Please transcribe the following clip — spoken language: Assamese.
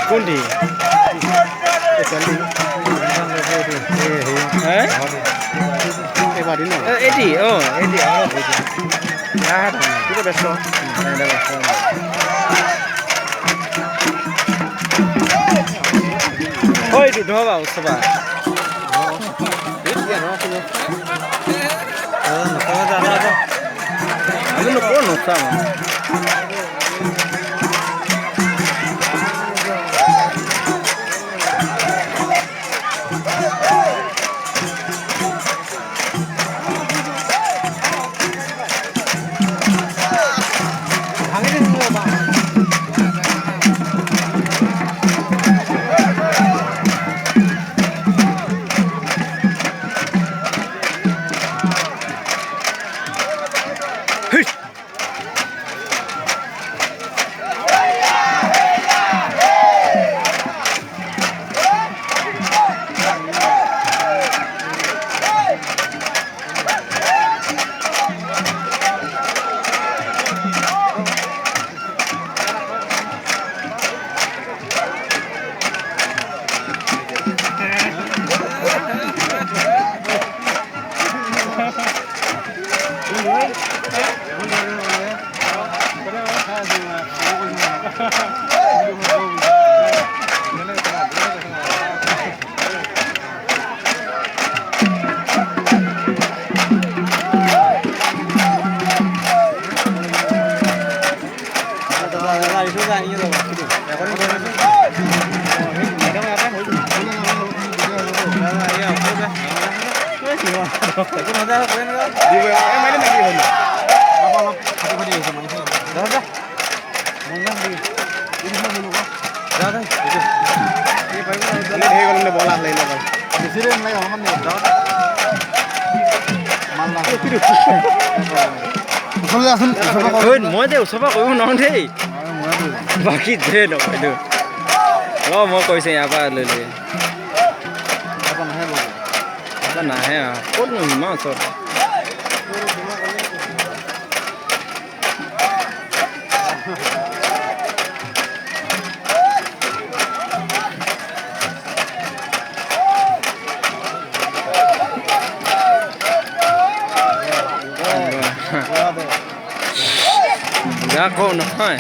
কোনটি এটি এটি ব্যস্ত এইটো ধবা উৎসৱা আমি নকৰো নোচাম মই যে উৎসৱ কৰিব নোৱাৰো দেই বাকী দে নকৰিলো মই কৈছো ইয়াৰ পৰা লৈ লৈ নাহে ক'তনো ইমান ওচৰত আকৌ নহয়